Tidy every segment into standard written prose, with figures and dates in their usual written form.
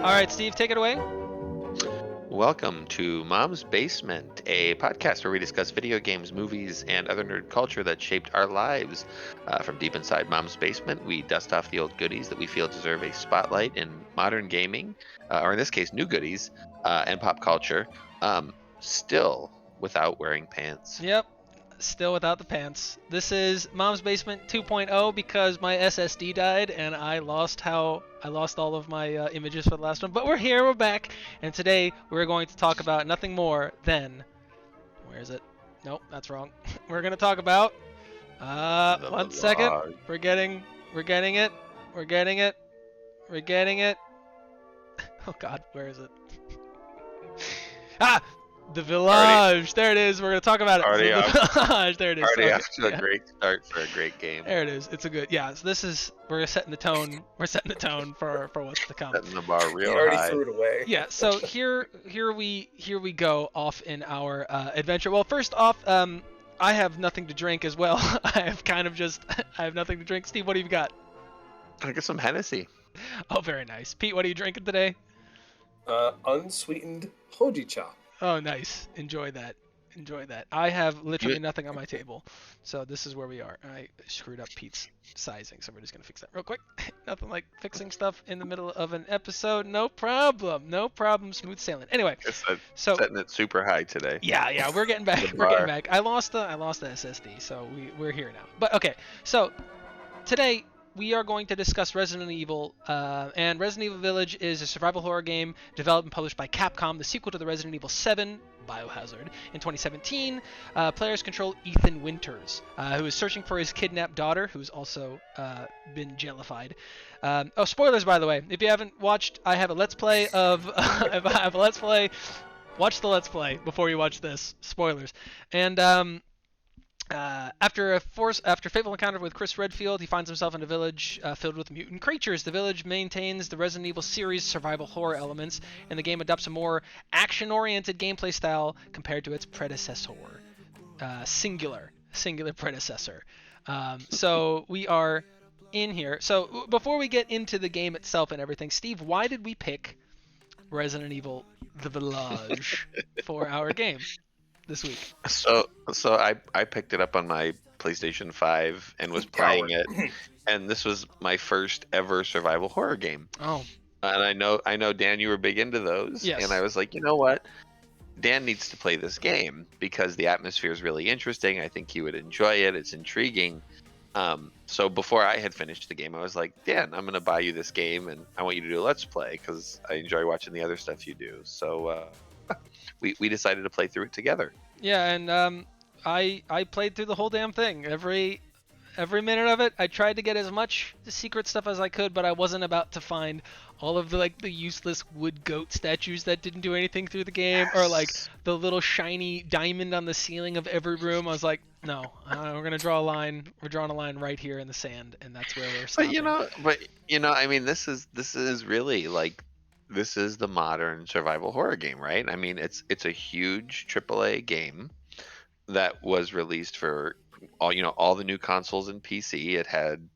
All right, Steve, take it away. Welcome to Mom's Basement, a podcast where we discuss video games, movies, and other nerd culture that shaped our lives. From deep inside Mom's basement, we dust off the old goodies that we feel deserve a spotlight in modern gaming, or in this case, new goodies, and pop culture, still without wearing pants. Yep, still without the pants. This is Mom's Basement 2.0 because my SSD died and I lost all of my images for the last one. But we're here, we're back, and today we're going to talk about nothing more than where is it? Nope, that's wrong. We're gonna talk about The 1 second. vlog. We're getting it. Oh God, where is it? Ah, the Village. There it is. We're gonna talk about it. Already The off- Village. There it is. Already Okay, off to a yeah. great start for a great game. There it is. It's a good. Yeah. So this is we're setting the tone. We're setting the tone for what's to come. Setting the bar He real already high. threw it away. Yeah. So here we go off in our adventure. Well, first off, I have nothing to drink as well. I have nothing to drink. Steve, what do you got? I get some Hennessy. Oh, very nice. Pete, what are you drinking today? Unsweetened hojicha. Oh, nice. Enjoy that. I have literally nothing on my table, so this is where we are. I screwed up Pete's sizing, so we're just gonna fix that real quick. Nothing like fixing stuff in the middle of an episode. No problem. Smooth sailing. Anyway, so Setting it super high today. yeah, we're getting back. The We're getting bar. back. I lost the SSD, so we're here now. But okay, so today we are going to discuss Resident Evil, and Resident Evil Village is a survival horror game developed and published by Capcom, the sequel to the Resident Evil 7 Biohazard. In 2017, players control Ethan Winters, who is searching for his kidnapped daughter, who's also been jailified. Oh, spoilers, by the way. If you haven't watched, I have a Let's Play of... I have a Let's Play. Watch the Let's Play before you watch this. Spoilers. And... after fateful encounter with Chris Redfield, he finds himself in a village filled with mutant creatures. The village maintains the Resident Evil series survival horror elements, and the game adopts a more action-oriented gameplay style compared to its predecessor, singular predecessor. So we are in here. So before we get into the game itself and everything, Steve, why did we pick Resident Evil: The Village for our game this week? So I picked it up on my PlayStation 5 and was playing it, and this was my first ever survival horror game. Oh, And I know Dan, you were big into those. Yes. And I was like, you know what? Dan needs to play this game because the atmosphere is really interesting. I think he would enjoy it. It's intriguing. So before I had finished the game, I was like, Dan, I'm going to buy you this game, and I want you to do a Let's Play because I enjoy watching the other stuff you do. So we decided to play through it together. yeah, and I played through the whole damn thing. Every minute of it, I tried to get as much secret stuff as I could, but I wasn't about to find all of the useless wood goat statues that didn't do anything through the game, or like the little shiny diamond on the ceiling of every room. I was like, no, we're gonna draw a line. We're drawing a line right here in the sand, and that's where we're stopping. But I mean, this is really like, this is the modern survival horror game, right? I mean, it's a huge AAA game that was released for all the new consoles and PC. It had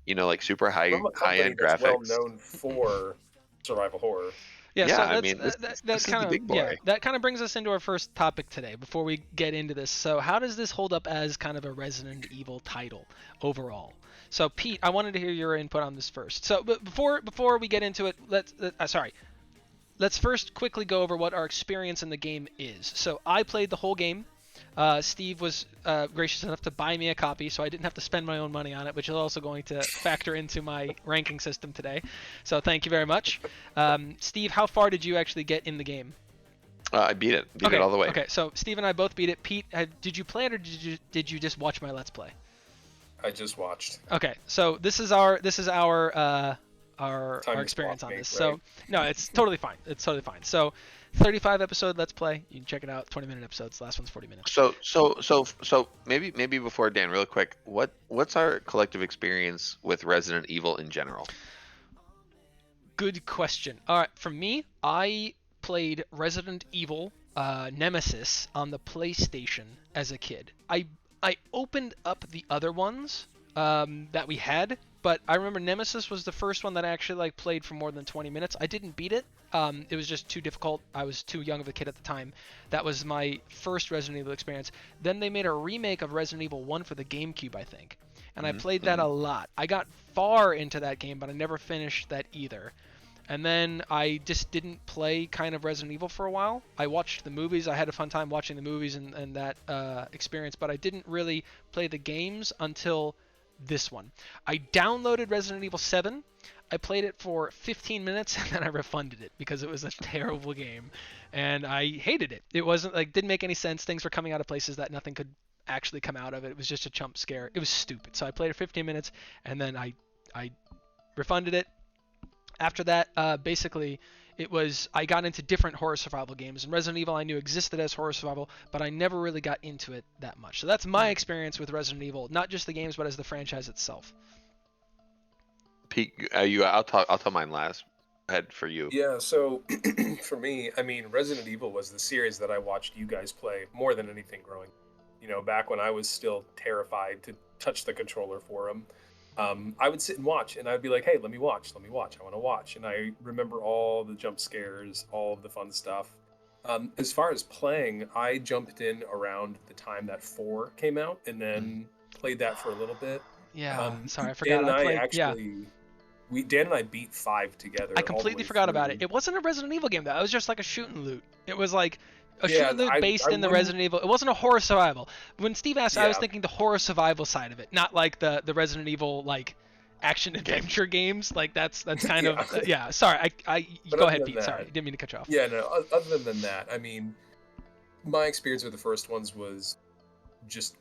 like super high From a company end that's graphics. well known for survival horror. Yeah, Yeah, so I that's, mean, this that is the kind big of boy. that kind of brings us into our first topic today. Before we get into this, so how does this hold up as kind of a Resident Evil title overall? So Pete, I wanted to hear your input on this first. So but before we get into it, let's first quickly go over what our experience in the game is. So I played the whole game. Steve was gracious enough to buy me a copy, so I didn't have to spend my own money on it, which is also going to factor into my ranking system today. So thank you very much. Steve, how far did you actually get in the game? I beat it all the way. Okay, so Steve and I both beat it. Pete, did you play it, or did you just watch my Let's Play? I just watched. Okay, so this is our Time to experience swap on me, this. right? So no, it's totally fine. So 35 episode Let's Play. You can check it out. 20-minute episodes. The last one's 40 minutes. So maybe before Dan, real quick, what's our collective experience with Resident Evil in general? Good question. All right, for me, I played Resident Evil Nemesis on the PlayStation as a kid. I opened up the other ones that we had, but I remember Nemesis was the first one that I actually played for more than 20 minutes. I didn't beat it. It was just too difficult. I was too young of a kid at the time. That was my first Resident Evil experience. Then they made a remake of Resident Evil 1 for the GameCube, I think. And I played that a lot. I got far into that game, but I never finished that either. And then I just didn't play kind of Resident Evil for a while. I watched the movies. I had a fun time watching the movies and that experience, but I didn't really play the games until this one. I downloaded Resident Evil 7. I played it for 15 minutes and then I refunded it because it was a terrible game and I hated it. It wasn't like, didn't make any sense. Things were coming out of places that nothing could actually come out of it. It was just a jump scare. It was stupid. So I played it 15 minutes and then I refunded it. After that, basically, I got into different horror survival games, and Resident Evil I knew existed as horror survival, but I never really got into it that much. So that's my experience with Resident Evil, not just the games, but as the franchise itself. Pete, I'll tell mine last. Head for you. Yeah, so for me, I mean, Resident Evil was the series that I watched you guys play more than anything growing. You know, back when I was still terrified to touch the controller for them. I would sit and watch, and I'd be like, hey, let me watch, I want to watch. And I remember all the jump scares, all of the fun stuff. As far as playing, I jumped in around the time that 4 came out, and then played that for a little bit. Yeah, sorry, I forgot. Dan and I beat 5 together. I completely forgot about it. It wasn't a Resident Evil game, though. It was just like a shoot and loot. It was like a shoot and loot based in the Resident Evil. It wasn't a horror survival. When Steve asked, I was thinking the horror survival side of it, not like the Resident Evil like action adventure games. Like that's kind of Sorry, I go ahead, Pete. Sorry, didn't mean to cut you off. Yeah, no. Other than that, I mean, my experience with the first ones was just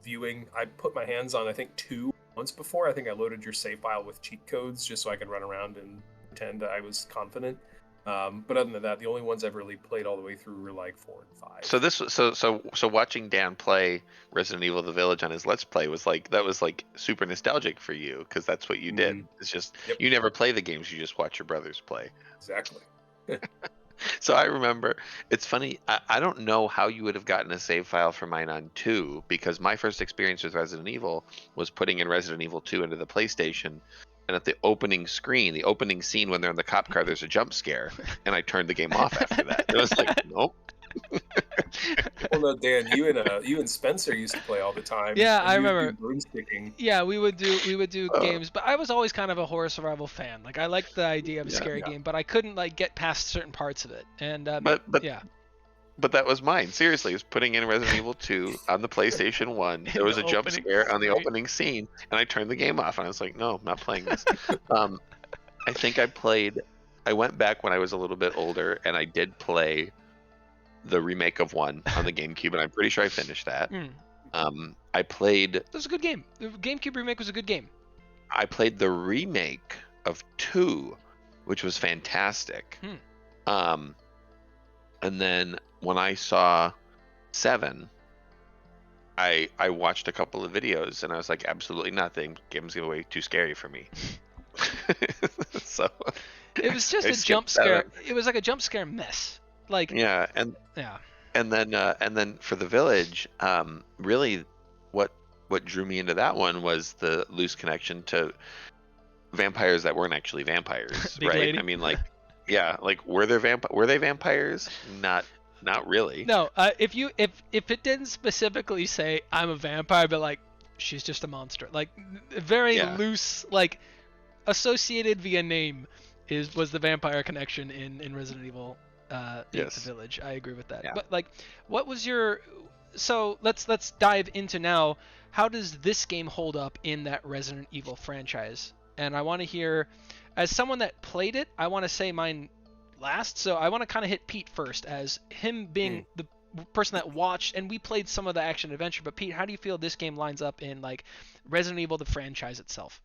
viewing. I put my hands on I think 2 once before. I think I loaded your save file with cheat codes just so I could run around and pretend I was confident. But other than that, the only ones I've really played all the way through were like 4 and 5. So watching Dan play Resident Evil: The Village on his Let's Play was like super nostalgic for you because that's what you did. It's just you never play the games; you just watch your brothers play. Exactly. So I remember, it's funny, I don't know how you would have gotten a save file for mine on 2 because my first experience with Resident Evil was putting in Resident Evil 2 into the PlayStation. And at the opening screen, the opening scene when they're in the cop car, there's a jump scare, and I turned the game off after that. It was like, nope. Well, no, Dan, you and Spencer used to play all the time. Yeah, I remember. Broomsticking. Yeah, we would do games, but I was always kind of a horror survival fan. Like I liked the idea of a scary game, but I couldn't like get past certain parts of it. And But that was mine. Seriously, it was putting in Resident Evil 2 on the PlayStation 1. There was a jump scare on the opening scene, and I turned the game off, and I was like, no, I'm not playing this. I think I went back when I was a little bit older, and I did play the remake of 1 on the GameCube, and I'm pretty sure I finished that. I played... That was a good game. The GameCube remake was a good game. I played the remake of 2, which was fantastic. And then when I saw 7, I watched a couple of videos and I was like, absolutely nothing. Game's way too scary for me. So it was just a jump scare. It was like a jump scare mess. Like and then for the Village, really what drew me into that one was the loose connection to vampires that weren't actually vampires, right? Lady. I mean, like. Yeah, like were they vampires? Not really. No, if it didn't specifically say I'm a vampire, but like she's just a monster, like very loose, like associated via name was the vampire connection in Resident Evil The Village. I agree with that. Yeah. But like, what was your? So let's dive into now. How does this game hold up in that Resident Evil franchise? And I want to hear. As someone that played it, I want to say mine last. So I want to kind of hit Pete first, as him being the person that watched, and we played some of the action adventure. But Pete, how do you feel this game lines up in like Resident Evil, the franchise itself,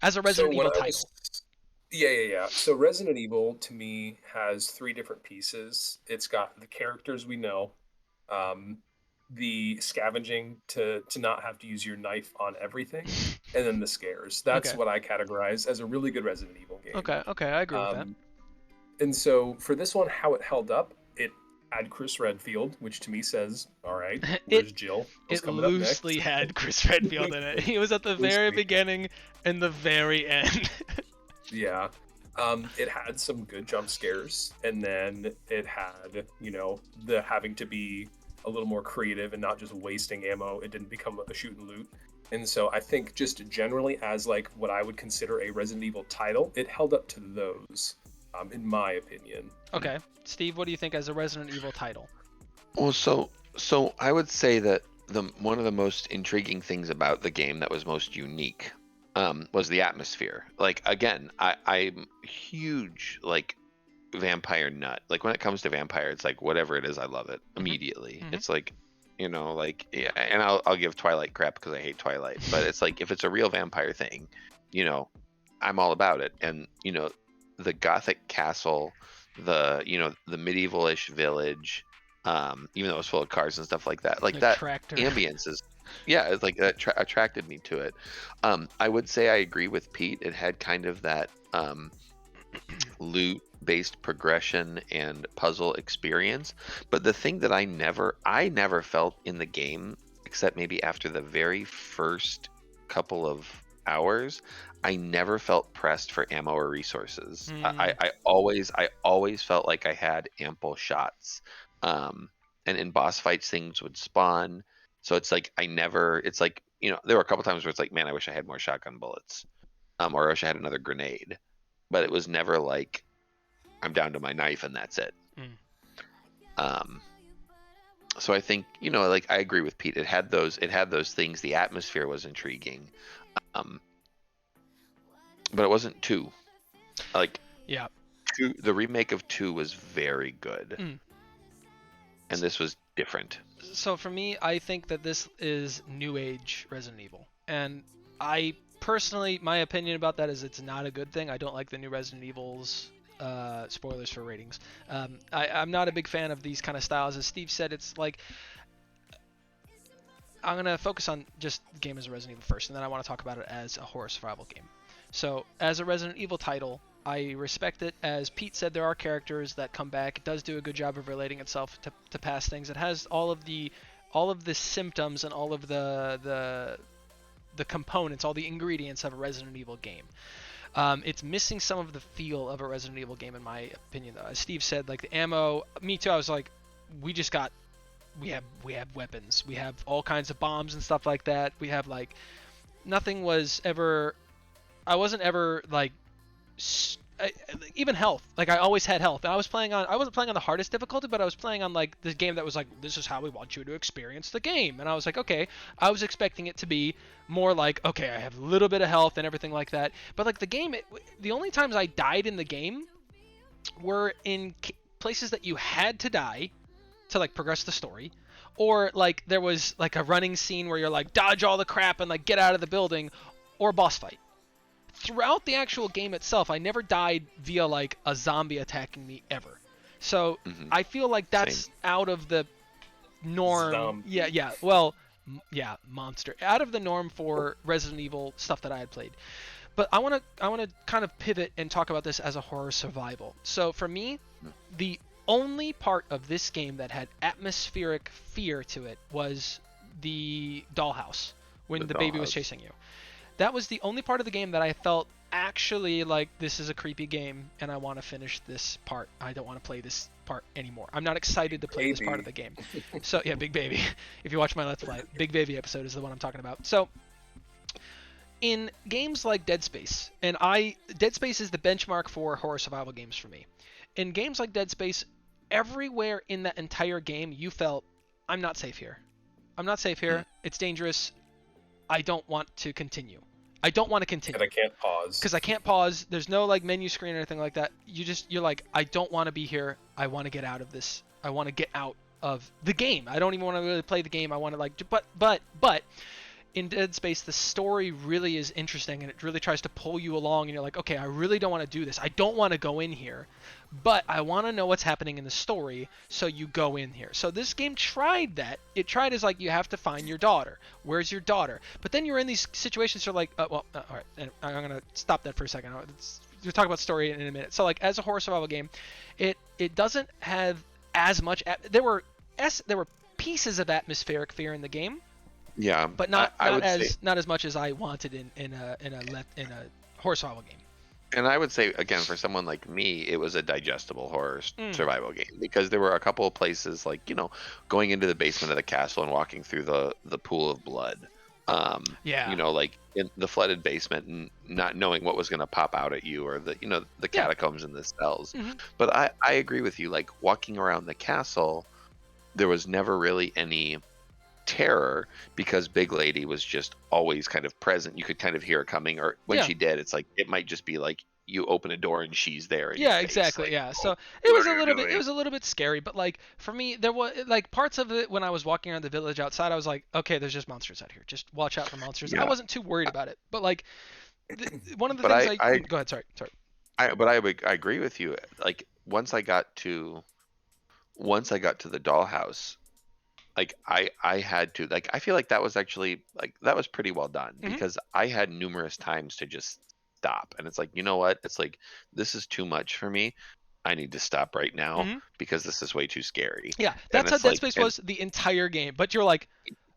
as a Resident Evil title? Yeah. So Resident Evil to me has 3 different pieces. It's got the characters we know, the scavenging to not have to use your knife on everything, and then the scares. That's what I categorize as a really good Resident Evil game. Okay, I agree with that. And so for this one, how it held up, it had Chris Redfield, which to me says, all right, where's Jill? It loosely had Chris Redfield in it. He was at the very beginning and the very end. Yeah. It had some good jump scares, and then it had, the having to be a little more creative and not just wasting ammo. It didn't become a shoot and loot. And so I think just generally as like what I would consider a Resident Evil title, it held up to those, in my opinion. Okay, Steve, what do you think as a Resident Evil title? Well, so I would say that one of the most intriguing things about the game that was most unique was the atmosphere. Like again, I'm huge like vampire nut. Like when it comes to vampire, it's like whatever it is, I love it immediately. Mhm. It's like like yeah, and I'll give Twilight crap because I hate Twilight, but it's like if it's a real vampire thing, I'm all about it. And the Gothic castle, the medieval-ish village, even though it was full of cars and stuff like that, like The that tractor. ambience is, yeah, it's like that attracted me to it. I would say I agree with Pete. It had kind of that loot based progression and puzzle experience, but the thing that I never felt in the game, except maybe after the very first couple of hours, I never felt pressed for ammo or resources. I always felt like I had ample shots. And in boss fights things would spawn, so it's like it's like there were a couple times where it's like, man, I wish I had more shotgun bullets, or I wish I had another grenade, but it was never like I'm down to my knife and that's it. Um, so I think like I agree with Pete. It had those things. The atmosphere was intriguing, but it wasn't two. Like Yeah. the remake of 2 was very good, and this was different. So for me, I think that this is new age Resident Evil, and I personally, my opinion about that is it's not a good thing. I don't like the new Resident Evils. Spoilers for ratings. I'm not a big fan of these kind of styles. As Steve said, it's like I'm gonna focus on just the game as a Resident Evil first, and then I want to talk about it as a horror survival game. So as a Resident Evil title, I respect it. As Pete said, there are characters that come back. It does do a good job of relating itself to past things. It has all of the symptoms and all of the components, all the ingredients of a Resident Evil game. It's missing some of the feel of a Resident Evil game, in my opinion, though. As Steve said, like the ammo, me too. I was like, we have weapons. We have all kinds of bombs and stuff like that. We have like nothing was ever. I wasn't ever like. Even health, like I always had health, and I wasn't playing on the hardest difficulty, but I was playing on like this game that was like, this is how we want you to experience the game, and I was like, okay, I was expecting it to be more like, okay, I have a little bit of health and everything like that, but like the game, the only times I died in the game were in places that you had to die to like progress the story, or like there was like a running scene where you're like dodge all the crap and like get out of the building, or boss fight. Throughout the actual game itself, I never died via like a zombie attacking me ever. So I feel like that's Same. out of the norm. Zombie. Yeah. Well, yeah, monster. Out of the norm for Resident Evil stuff that I had played. But I want to kind of pivot and talk about this as a horror survival. So for me, the only part of this game that had atmospheric fear to it was the dollhouse when the baby was chasing you. That was the only part of the game that I felt actually like, this is a creepy game and I want to finish this part. I don't want to play this part anymore. I'm not excited to play this part of the game. So yeah, Big Baby. If you watch my Let's Play, Big Baby episode is the one I'm talking about. So in games like Dead Space, Dead Space is the benchmark for horror survival games for me. In games like Dead Space, everywhere in that entire game you felt, I'm not safe here. I'm not safe here. It's dangerous. I don't want to continue. I don't want to continue. And I can't pause. Because I can't pause. There's no like menu screen or anything like that. You're like, I don't want to be here. I want to get out of this. I want to get out of the game. I don't even want to really play the game. I want to like, but in Dead Space, the story really is interesting and it really tries to pull you along and you're like, okay, I really don't want to do this. I don't want to go in here, but I want to know what's happening in the story, so you go in here. So this game tried that. It tried as like, you have to find your daughter. Where's your daughter? But then you're in these situations, you're like, all right, and I'm going to stop that for a second. We'll talk about story in a minute. So like, as a horror survival game, it doesn't have as much, there were pieces of atmospheric fear in the game. Yeah, but not as much as I wanted in a horror survival game. And I would say, again, for someone like me, it was a digestible horror Mm. survival game because there were a couple of places like, going into the basement of the castle and walking through the pool of blood. Yeah. Like in the flooded basement and not knowing what was going to pop out at you, or the Yeah. catacombs and the cells. Hmm. But I agree with you. Like walking around the castle, there was never really any terror because Big Lady was just always kind of present. You could kind of hear her coming, or when Yeah. she did, it's like it might just be like you open a door and she's there in your Yeah, face. exactly. Like, Yeah. "Oh, So it what was are a you little bit. It doing?" was a little bit scary, but like for me, there was like parts of it when I was walking around the village outside. I was like, okay, there's just monsters out here. Just watch out for monsters. I Yeah, wasn't too worried about it. But like, one of the but things I go ahead. Sorry. Sorry. I agree with you. Like once I got to the dollhouse, like I had to, like, I feel like that was actually, like, that was pretty well done Hmm. because I had numerous times to just stop, and it's like, you know what, it's like, this is too much for me. I need to stop right now Hmm. because this is way too scary. Yeah, And that's how it's Dead like, Space and was the entire game. But you're like,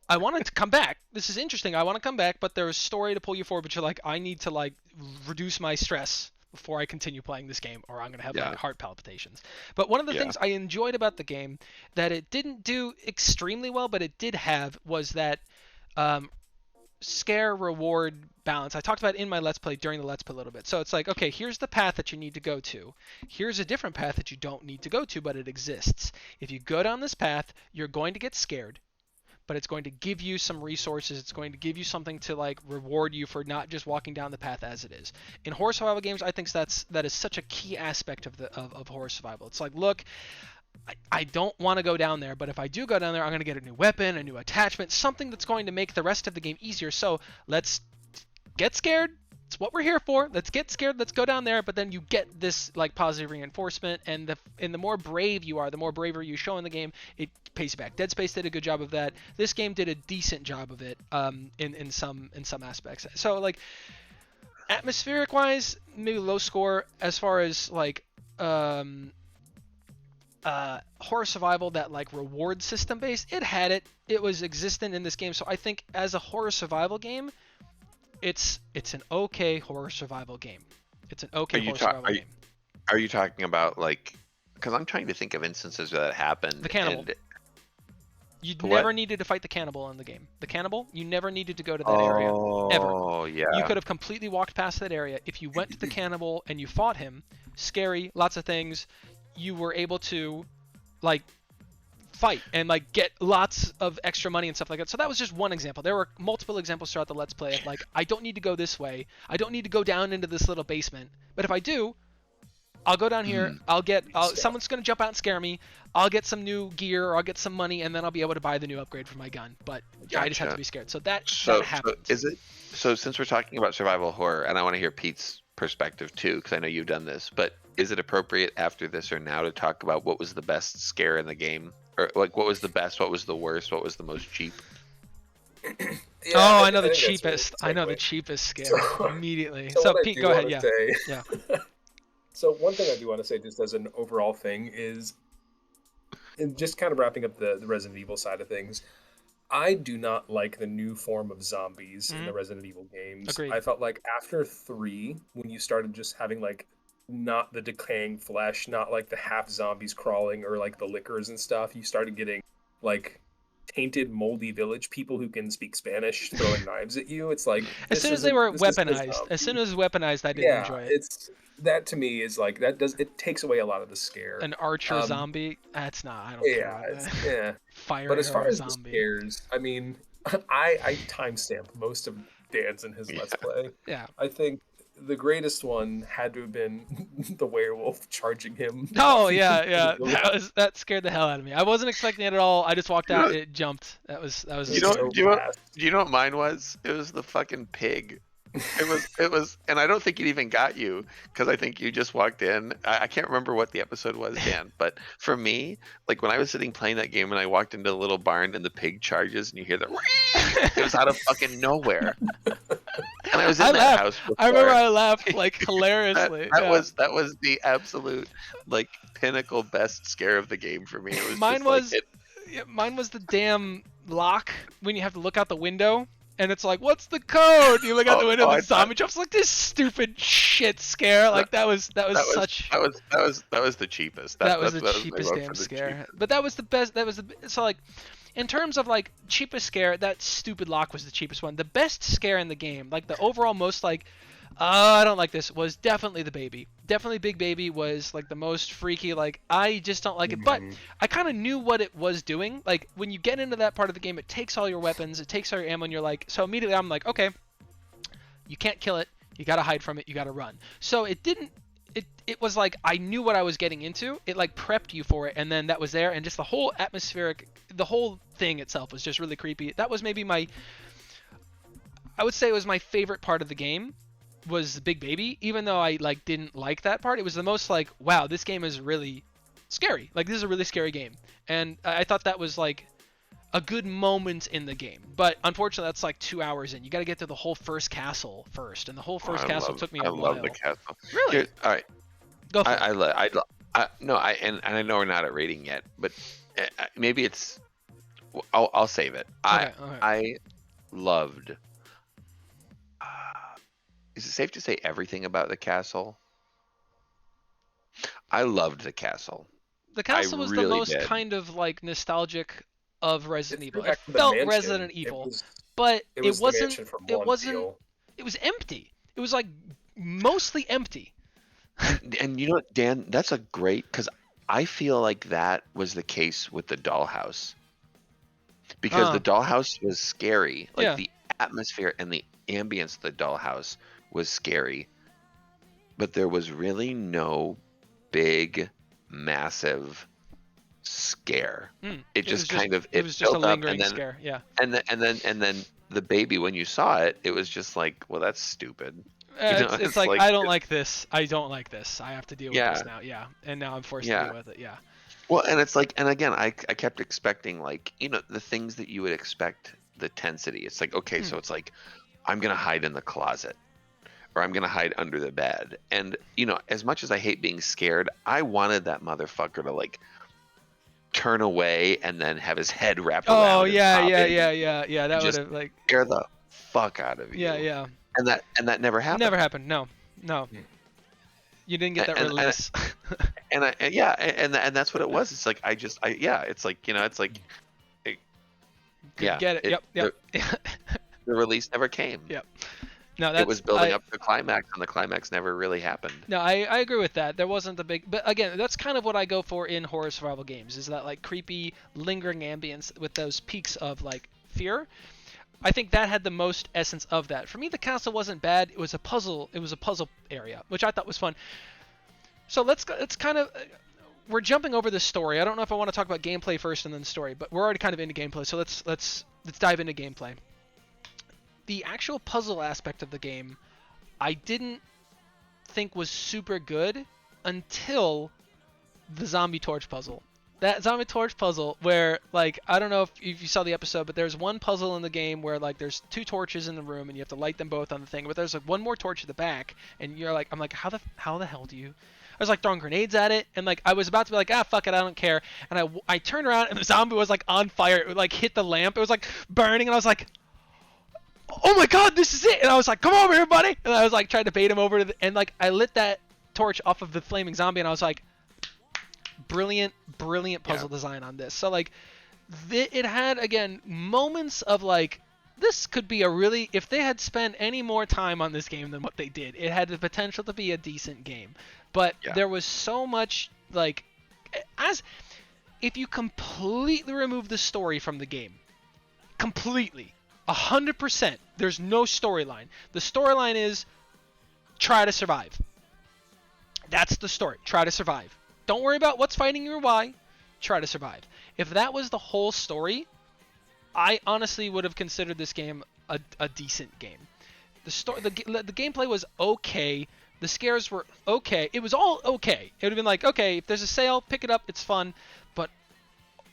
I wanted to come back. This is interesting. I want to come back, but there's story to pull you forward. But you're like, I need to like reduce my stress before I continue playing this game, or I'm gonna have yeah, like heart palpitations. But one of the yeah, things I enjoyed about the game that it didn't do extremely well, but it did have was that um, scare reward balance. I talked about it in my Let's Play during the Let's Play a little bit. So it's like, okay, here's the path that you need to go to. Here's a different path that you don't need to go to, but it exists. If you go down this path, you're going to get scared, but it's going to give you some resources. It's going to give you something to like reward you for not just walking down the path as it is. In horror survival games, I think that is such a key aspect of horror survival. It's like, look, I don't want to go down there, but if I do go down there, I'm going to get a new weapon, a new attachment, something that's going to make the rest of the game easier. So let's get scared. It's what we're here for. Let's get scared. Let's go down there. But then you get this like positive reinforcement, and the more brave you are, the more bravery you show in the game, it pays you back. Dead Space did a good job of that. This game did a decent job of it in some aspects. So like atmospheric wise, maybe low score as far as like horror survival that like reward system based. It was existent in this game. So I think as a horror survival game, it's an okay horror survival game. It's an are okay you horror survival are game. are you talking about, like, because I'm trying to think of instances where that happened, The cannibal. and You what? never needed to fight the cannibal in the game. The cannibal, you never needed to go to that area ever. Oh, You yeah. could have completely walked past that area. If you went to the cannibal and you fought him, scary, lots of things, you were able to like fight and like get lots of extra money and stuff like that. So that was just one example. There were multiple examples throughout the Let's Play of like, I don't need to go this way. I don't need to go down into this little basement. But if I do, I'll go down here. Someone's gonna jump out and scare me. I'll get some new gear or I'll get some money, and then I'll be able to buy the new upgrade for my gun. But I just have to Gotcha. be scared. So that So happens. is it, so since we're talking about survival horror, and I want to hear Pete's perspective too, because I know you've done this, but is it appropriate after this or now to talk about what was the best scare in the game, or like what was the best, what was the worst, what was the most cheap? Yeah, Oh, I know the think that's a really cheapest. good I know the segue. cheapest scare So- immediately. So So what I Pete, do go ahead. wanna Yeah, say- yeah. So one thing I do want to say, just as an overall thing, is, and just kind of wrapping up the Resident Evil side of things, I do not like the new form of zombies in the Resident Evil games. Agreed. I felt like after 3, when you started just having like not the decaying flesh, not like the half zombies crawling or like the lickers and stuff, you started getting like tainted, moldy village people who can speak Spanish throwing knives at you. It's like As soon as they were this isn't a weaponized, as soon zombie. as weaponized, I didn't enjoy it. It's that to me is like it takes away a lot of the scare. An archer Um, zombie? That's not. I don't Yeah, care about it's, that. yeah. Fire But as far arrow as the zombie. scares, I mean, I timestamp most of Dan's and his Let's Play. Yeah. I think the greatest one had to have been the werewolf charging him. Oh yeah, yeah. That scared the hell out of me. I wasn't expecting it at all. I just walked out. It jumped. That was. You know, so do you know, fast. do you know what mine was? It was the fucking pig. It was, and I don't think it even got you because I think you just walked in. I can't remember what the episode was, Dan, but for me, like when I was sitting playing that game and I walked into the little barn and the pig charges and you hear the, it was out of fucking nowhere. And I was in I that laughed. house before. I remember I laughed like hilariously. that Yeah. was the absolute like pinnacle best scare of the game for me. It was Mine just like was. Mine was the damn lock when you have to look out the window and it's like, what's the code? You look out the window, and I the zombie jumps like this stupid shit scare. Like that was such. That was the cheapest. That was the that was my cheapest vote damn for the scare. cheapest. But that was the best. That was the so like, in terms of like cheapest scare, that stupid lock was the cheapest one. The best scare in the game, like the overall most like, I don't like this, was definitely the baby. Definitely Big Baby was like the most freaky. Like I just don't like it. But I kind of knew what it was doing. Like when you get into that part of the game, it takes all your weapons, it takes all your ammo, and you're like, so immediately I'm like, okay, you can't kill it. You gotta hide from it. You gotta run. So it didn't. It was like I knew what I was getting into. It like prepped you for it, and then that was there, and just the whole atmospheric, the whole thing itself was just really creepy. That was maybe I would say it was my favorite part of the game, was the Big Baby. Even though I like didn't like that part, it was the most like, wow, this game is really scary. Like this is a really scary game, and I thought that was like a good moment in the game. But unfortunately, that's like 2 hours in. You got to get to the whole first castle first, and the whole first castle took me a while. I love the castle. Really? Here, all right. Go for it. I know we're not at rating yet, but maybe it's. I'll save it. Okay. I loved. Is it safe to say everything about the castle? I loved the castle. The castle was the really most did. kind of like nostalgic of Resident Evil. back It to the felt mansion. Resident Evil, It but it it was the wasn't. mansion from It one wasn't. deal. It was empty. It was like mostly empty. And you know what, Dan? That's a great, because I feel like that was the case with the dollhouse. Because the dollhouse was scary. Like Yeah. the atmosphere and the ambience of the dollhouse was scary. But there was really no big, massive scare. It just kind of it was just a built up, lingering scare. Yeah. and then the baby, when you saw it, it was just like, well, that's stupid. You know, It's like I don't like this. I don't like this. I have to deal with this now. Yeah. And now I'm forced to Yeah. deal with it. Yeah. Well, and it's like, and again, I kept expecting, like, the things that you would expect, the tensity. It's like, okay, so it's like, I'm gonna hide in the closet, or I'm gonna hide under the bed. And as much as I hate being scared, I wanted that motherfucker to like turn away and then have his head wrapped around. Oh and yeah, pop yeah, in yeah, yeah, yeah. That would just have like scare the fuck out of you. yeah, yeah. And that never happened. Never happened. No, no. You didn't get that release. And that's what it was. It's like it's like Get it. Yep. The release never came. Yep. No, that's, it was building up to the climax, and the climax never really happened. No, I agree with that. There wasn't the big, but again, that's kind of what I go for in horror survival games, is that like creepy, lingering ambience with those peaks of like fear. I think that had the most essence of that. For me, the castle wasn't bad. It was a puzzle. It was a puzzle area, which I thought was fun. So let's kind of, we're jumping over the story. I don't know if I want to talk about gameplay first and then story, but we're already kind of into gameplay. So let's dive into gameplay. The actual puzzle aspect of the game, I didn't think was super good until the zombie torch puzzle. That zombie torch puzzle where, like, I don't know if you saw the episode, but there's one puzzle in the game where, like, there's 2 torches in the room and you have to light them both on the thing, but there's, like, one more torch at the back, and you're like, I'm like, how the hell do you... I was, like, throwing grenades at it, and, like, I was about to be like, fuck it, I don't care, and I turned around, and the zombie was, like, on fire. It, like, hit the lamp. It was, like, burning, and I was like, oh my god, this is it! And I was like, come over here, buddy! And I was, like, trying to bait him over to and, like, I lit that torch off of the flaming zombie, and I was like, brilliant puzzle design on this. So, like, it had, again, moments of, like, this could be a really... If they had spent any more time on this game than what they did, it had the potential to be a decent game. But there was so much, like... If you completely remove the story from the game, completely, 100%, there's no storyline. The storyline is try to survive. That's the story. Try to survive. Don't worry about what's fighting you or why. Try to survive. If that was the whole story, I honestly would have considered this game a decent game. The gameplay was okay. The scares were okay. It was all okay. It would have been like, okay, if there's a sale, pick it up. It's fun. But,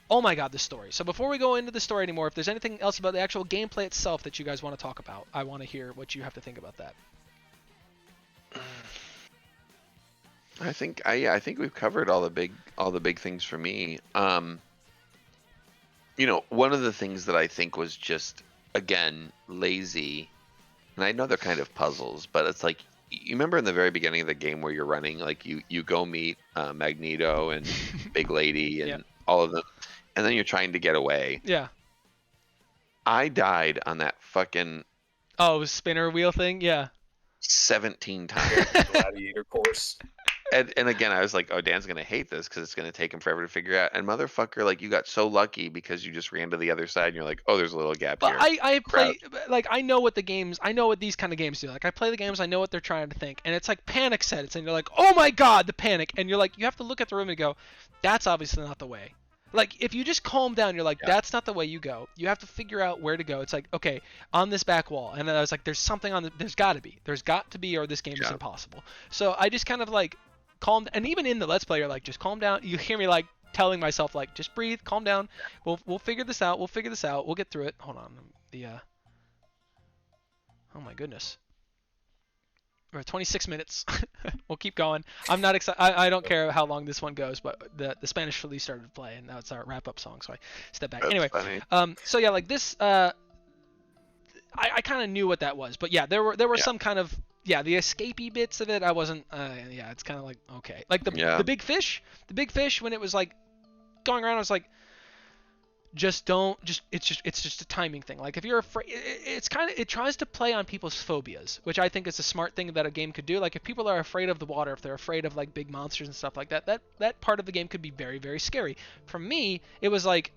oh my god, the story. So before we go into the story anymore, if there's anything else about the actual gameplay itself that you guys want to talk about, I want to hear what you have to think about that. I think we've covered all the big things for me. One of the things that I think was just again, lazy. And I know they're kind of puzzles, but it's like, you remember in the very beginning of the game where you're running, like you go meet Magneto and Big Lady and Yep. all of them, and then you're trying to get away. Yeah. I died on that fucking Oh, spinner wheel thing. Yeah. 17 times. Gladiator course. And again, I was like, oh, Dan's going to hate this because it's going to take him forever to figure out. And motherfucker, like, you got so lucky because you just ran to the other side and you're like, oh, there's a little gap But here. I play, Crouch. like, I know what these kind of games do. Like, I play the games, I know what they're trying to think. And it's like panic sets, and you're like, oh my god, the panic. And you're like, you have to look at the room and go, that's obviously not the way. Like, if you just calm down, you're like, that's not the way you go. You have to figure out where to go. It's like, okay, on this back wall. And then I was like, there's something on there's got to be, or this game is impossible. So I just kind of like calm, and even in the Let's Play, you're like, just calm down. You hear me like telling myself, like, just breathe, calm down. We'll figure this out. We'll get through it. Hold on. Oh my goodness. We're at 26 minutes. We'll keep going. I'm not excited. I don't care how long this one goes, but the Spanish release started to play, and now it's our wrap-up song, so I step back. That's Anyway, funny. so yeah, like this, I kind of knew what that was, but yeah, there were some kind of, the escapey bits of it. I wasn't, it's kind of like, okay, like the big fish when it was like going around, I was like, it's just a timing thing. Like, if you're afraid, it tries to play on people's phobias, which I think is a smart thing that a game could do. Like, if people are afraid of the water, if they're afraid of like big monsters and stuff like that, that part of the game could be very, very scary. For me, it was like,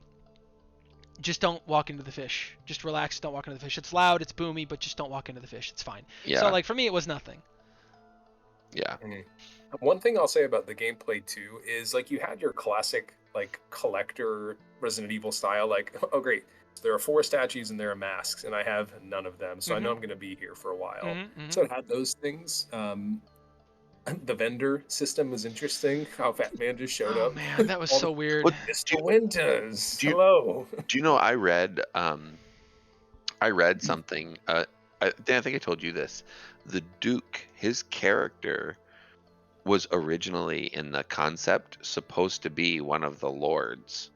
just don't walk into the fish. Just relax, don't walk into the fish. It's loud, it's boomy, but just don't walk into the fish. It's fine. Yeah. So like for me, it was nothing. Yeah. One thing I'll say about the gameplay too is, like, you had your classic like collector Resident Evil style, like, oh great, there are 4 statues and there are masks, and I have none of them, so I know I'm going to be here for a while. So it had those things. The vendor system was interesting. How Fat Man just showed up. Man, that was so weird. Mr. Winters, hello. Do you know I read something? Dan, I think I told you this. The Duke, his character, was originally in the concept supposed to be one of the lords.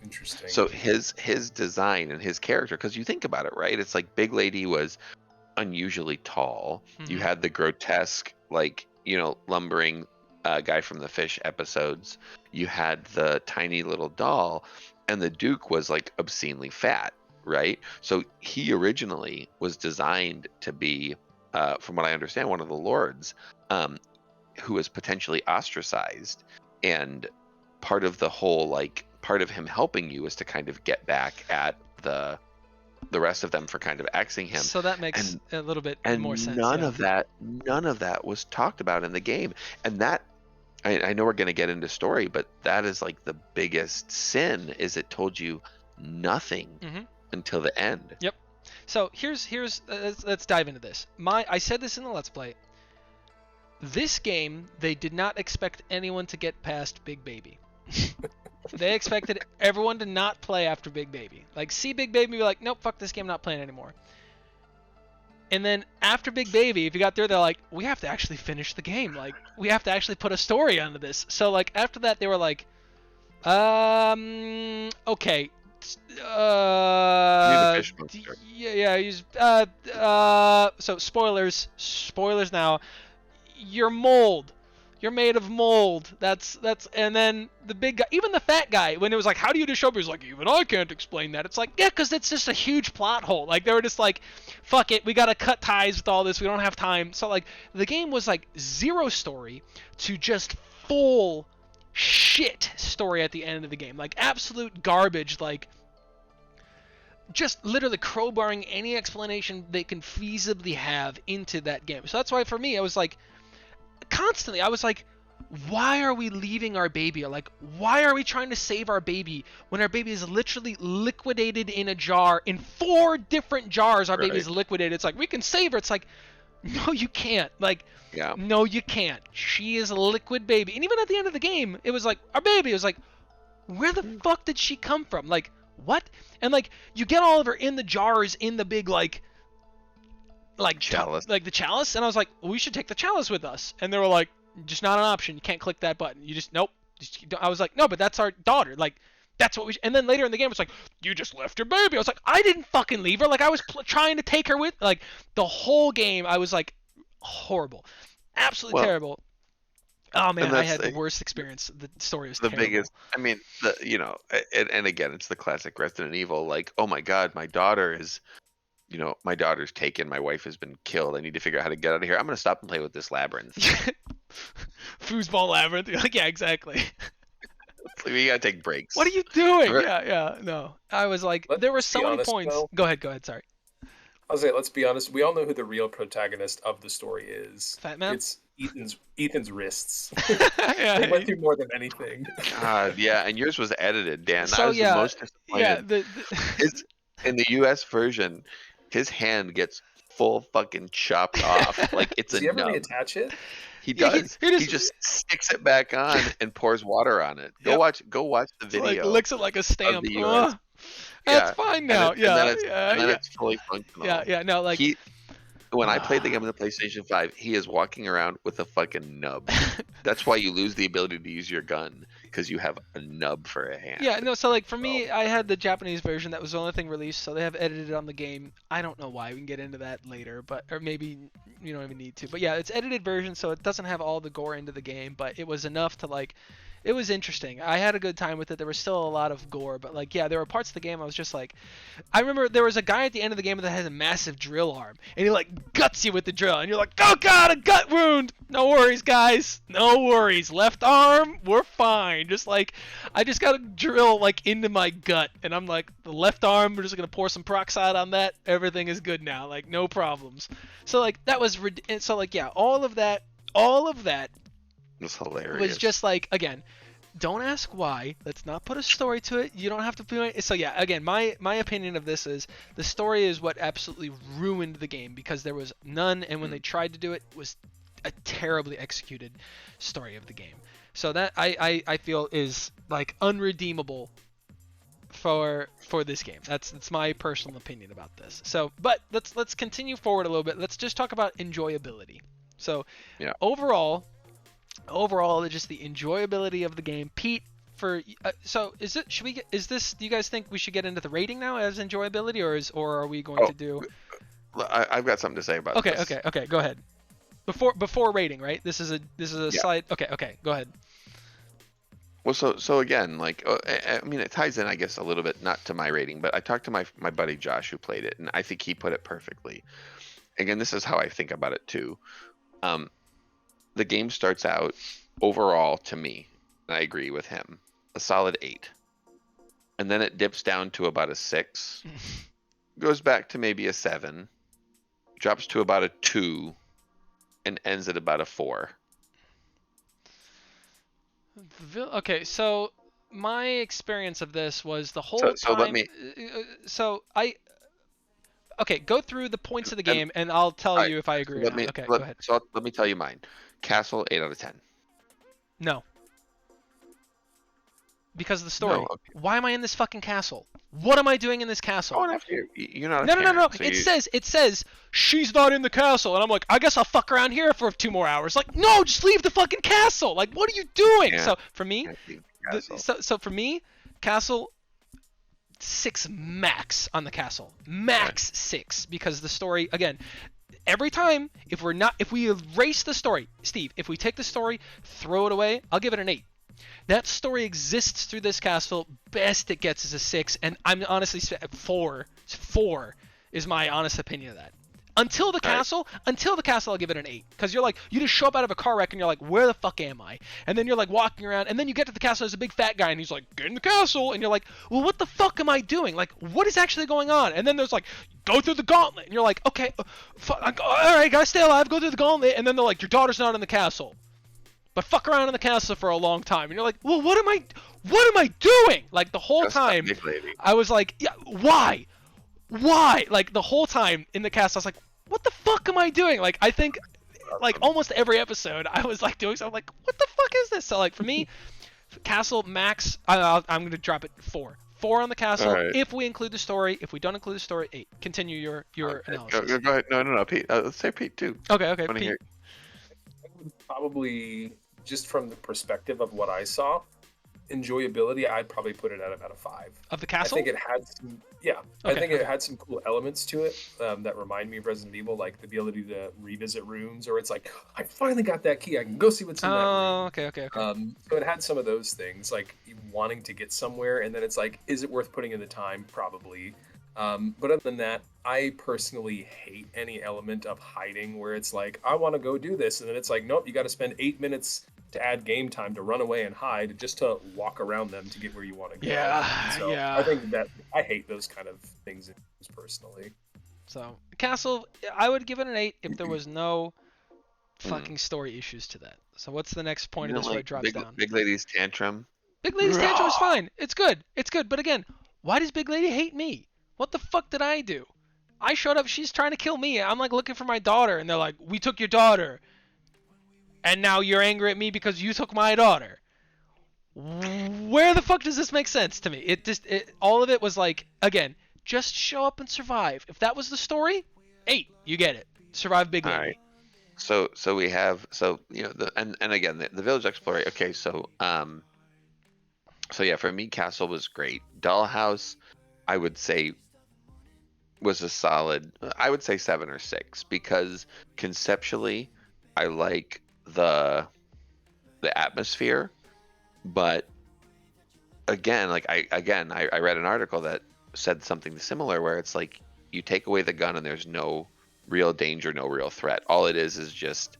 Interesting. So his design and his character, because you think about it, right? It's like Big Lady was unusually tall. You had the grotesque, like, lumbering guy from the Fish episodes. You had the tiny little doll, and the Duke was like obscenely fat, right? So he originally was designed to be, from what I understand, one of the lords, who was potentially ostracized, and part of the whole, like, part of him helping you is to kind of get back at the rest of them for kind of axing him. So that makes a little bit more sense. None of that was talked about in the game. And that, I know we're going to get into story, but that is like the biggest sin, is it told you nothing until the end. Yep. So let's dive into this. I said this in the Let's Play. This game, they did not expect anyone to get past Big Baby. They expected everyone to not play after Big Baby. Like, see Big Baby, be like, nope, fuck this game, not playing anymore. And then after Big Baby, if you got there, they're like, we have to actually finish the game. Like, we have to actually put a story onto this. So, like, after that, they were like, okay. So spoilers now. You're mold. You're made of mold. That's and then the big guy, even the fat guy, when it was like, how do you discover? He's like, even I can't explain that. It's like, yeah, because it's just a huge plot hole. Like, they were just like, fuck it, we gotta cut ties with all this. We don't have time. So like, the game was like zero story to just full shit story at the end of the game. Like, absolute garbage. Like, just literally crowbarring any explanation they can feasibly have into that game. So that's why for me, I was like, constantly, I was like, why are we leaving our baby? Or like, why are we trying to save our baby when our baby is literally liquidated in a jar, in 4 different jars? Our baby is liquidated. It's like, we can save her. It's like, no, you can't. Like, no, you can't. She is a liquid baby. And even at the end of the game, it was like, our baby. It was like, where the fuck did she come from? Like, what? And like, you get all of her in the jars, in the big like chalice, like the chalice, and I was like, well, we should take the chalice with us. And they were like, just not an option. You can't click that button. You just, nope. I was like, no, but that's our daughter. Like, that's what we. And then later in the game, it's like, you just left your baby. I was like, I didn't fucking leave her. Like I was trying to take her with. Like the whole game, I was like, horrible, absolutely Well, terrible. Oh man, and I that's had the worst experience. The story was the terrible. biggest. I mean, and again, it's the classic Resident Evil. Like, oh my God, my daughter is. My daughter's taken. My wife has been killed. I need to figure out how to get out of here. I'm gonna stop and play with this labyrinth. Foosball labyrinth. You're like, yeah, exactly. We gotta take breaks. What are you doing? Right. Yeah. No, I was like, there were so be many honest, points. though. Go ahead. Sorry. I'll say, let's be honest. We all know who the real protagonist of the story is. Fat Man? It's Ethan's wrists. Yeah. They went through more than anything. God, yeah, and yours was edited, Dan. So I was yeah, the most disappointed. His, in the U.S. version, his hand gets full fucking chopped off. Like it's Does a he ever nub. reattach it? He Yeah, does. He just sticks it back on and pours water on it. Go Yep. watch the It's like video. licks it like a stamp. the US. That's Yeah, fine now. and then it's fully functional. Yeah. No, like When I played the game on the PlayStation 5, he is walking around with a fucking nub. That's why you lose the ability to use your gun, because you have a nub for a hand. Yeah, no, so like for me, I had the Japanese version. That was the only thing released, so they have edited it on the game. I don't know why. We can get into that later, or maybe you don't even need to. But yeah, it's edited version, so it doesn't have all the gore into the game, but it was enough to like. It was interesting. I had a good time with it. There was still a lot of gore, but like, yeah, there were parts of the game I was just like, I remember there was a guy at the end of the game that has a massive drill arm, and he like guts you with the drill, and you're like, oh god, a gut wound. No worries, guys. No worries. Left arm, we're fine. Just like, I just got a drill like into my gut, and I'm like, the left arm, we're just gonna pour some peroxide on that. Everything is good now. Like, no problems. So like, that was so like, yeah, all of that. It's hilarious. Was just like, again, don't ask why. Let's not put a story to it. You don't have to put. So yeah, again, my opinion of this is the story is what absolutely ruined the game, because there was none, and when they tried to do it, was a terribly executed story of the game. So that I feel is like unredeemable for this game. That's my personal opinion about this. So, but let's continue forward a little bit. Let's just talk about enjoyability. So, yeah. Overall, just the enjoyability of the game. Pete, so is it? Should we get? Is this? Do you guys think we should get into the rating now as enjoyability, or are we going to do? I've got something to say about this. Okay. Go ahead. Before rating, right? This is a slide. Okay. Go ahead. Well, so again, like, I mean, it ties in, I guess, a little bit, not to my rating, but I talked to my buddy Josh who played it, and I think he put it perfectly. Again, this is how I think about it too. The game starts out overall, to me, and I agree with him, a solid 8, and then it dips down to about a 6, goes back to maybe a 7, drops to about a 2, and ends at about a 4. Okay, so my experience of this was the whole So time. let me. Okay, go through the points of the game, and I'll tell you if I agree or not. Okay, go ahead. So let me tell you mine. Castle, 8 out of 10. No. Because of the story. No, okay. Why am I in this fucking castle? What am I doing in this castle? Oh, you're not. No. It says she's not in the castle, and I'm like, I guess I'll fuck around here for 2 more hours. Like, no, just leave the fucking castle. Like, what are you doing? Yeah. So for me, for me, castle 6 max on the castle, max 6, because the story again. Every time, if we erase the story, Steve, if we take the story, throw it away, I'll give it an 8. That story exists through this castle. Best it gets is a 6, and I'm honestly 4. 4 is my honest opinion of that. Until the castle, I'll give it an 8. Because you're like, you just show up out of a car wreck and you're like, where the fuck am I? And then you're like walking around, and then you get to the castle, there's a big fat guy, and he's like, get in the castle, and you're like, well, what the fuck am I doing? Like, what is actually going on? And then there's like, go through the gauntlet, and you're like, okay, all right, gotta stay alive, go through the gauntlet, and then they're like, your daughter's not in the castle. But fuck around in the castle for a long time, and you're like, well, what am I doing? Like, the whole time, I was like, yeah, why? Like, the whole time in the castle, I was like, what the fuck am I doing? Like, I think, like, almost every episode, I was like doing something like, what the fuck is this? So, like, for me, castle max, I'm gonna drop it 4. 4 on the castle. Right. If we include the story, if we don't include the story, 8. Continue your analysis. Go ahead. No, Pete. Let's say Pete too. Okay, Pete. Probably, just from the perspective of what I saw, enjoyability, I'd probably put it at about a 5. Of the I castle? think it had some, yeah, I Okay, think it okay. had some cool elements to it that remind me of Resident Evil, like the ability to revisit rooms, or it's like, I finally got that key, I can go see what's in that Oh, room. okay, okay, okay. So it had some of those things, like wanting to get somewhere, and then it's like, is it worth putting in the time? Probably. But other than that, I personally hate any element of hiding where it's like, I want to go do this, and then it's like, nope, you got to spend 8 minutes to add game time to run away and hide just to walk around them to get where you want to go. Yeah, So I yeah. think that I hate those kind of things in games personally. So, castle, I would give it an 8 if there was no Mm. fucking story issues to that. So, what's the next point You of know, this where like it drops down? Big Lady's Tantrum. Big Lady's tantrum is fine. It's good. It's good. But again, why does Big Lady hate me? What the fuck did I do? I showed up. She's trying to kill me. I'm like looking for my daughter, and they're like, "We took your daughter, and now you're angry at me because you took my daughter." Where the fuck does this make sense to me? All of it was like, again, just show up and survive. If that was the story, 8, you get it. Survive Big All Lady. right. So we have and again the village exploration. Okay, so yeah, for me, Castle was great. Dollhouse, I would say, was a solid. I would say 7 or 6 because conceptually, I like the atmosphere, but again, I read an article that said something similar where it's like you take away the gun and there's no real danger, no real threat. All it is just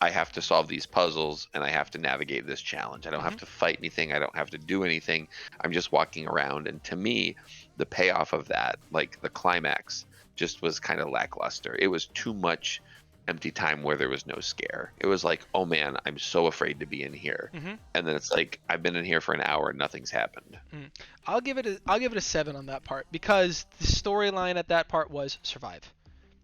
I have to solve these puzzles and I have to navigate this challenge. I don't have to fight anything. I don't have to do anything. I'm just walking around. And to me, the payoff of that, like the climax, just was kind of lackluster. It was too much empty time where there was no scare. It was like, oh man, I'm so afraid to be in here. Mm-hmm. And then it's like I've been in here for an hour and nothing's happened. I'll give it a 7 on that part because the storyline at that part was survive.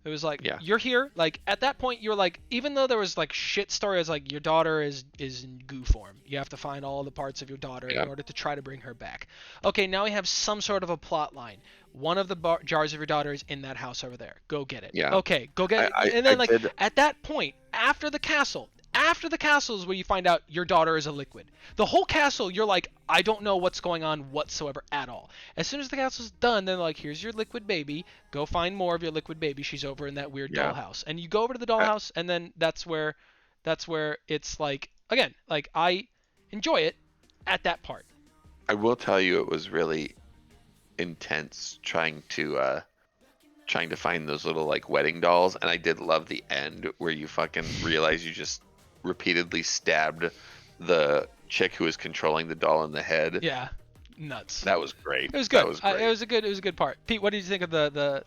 It was like, Yeah. you're here. Like at that point, you're like, even though there was like shit stories, like your daughter is in goo form. You have to find all the parts of your daughter Yeah. in order to try to bring her back. Okay, now we have some sort of a plot line. One of the jars of your daughter is in that house over there. Go get it. Yeah. Okay, go get it. And I then like did. at that point, after the castle is where you find out your daughter is a liquid. The whole castle, you're like, I don't know what's going on whatsoever at all. As soon as the castle's done, then like, here's your liquid baby. Go find more of your liquid baby. She's over in that weird Yeah. dollhouse. And you go over to the I, dollhouse, and then that's where it's like, again, like I enjoy it at that part. I will tell you, it was really intense trying to find those little like wedding dolls, and I did love the end where you fucking realize you just repeatedly stabbed the chick who was controlling the doll in the head. Yeah, nuts. That was great. It was good. That was great. It was a good part. Pete, what did you think of the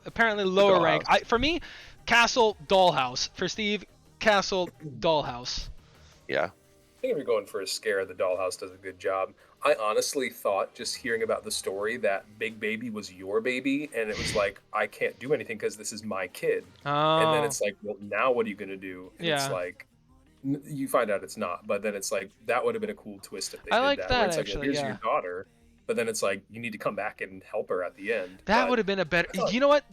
apparently lower rank? For me, Castle Dollhouse. For Steve, Castle Dollhouse. Yeah. I think if you're going for a scare, the Dollhouse does a good job. I honestly thought, just hearing about the story, that Big Baby was your baby, and it was like, I can't do anything because this is my kid. Oh. And then it's like, well, now what are you going to do? And it's Yeah. like, you find out it's not, but then it's like, that would have been a cool twist if they I did like that. that, Where it's like, actually, well, here's yeah. your daughter, but then it's like, you need to come back and help her at the end. That But would have been a better. I thought- You know what?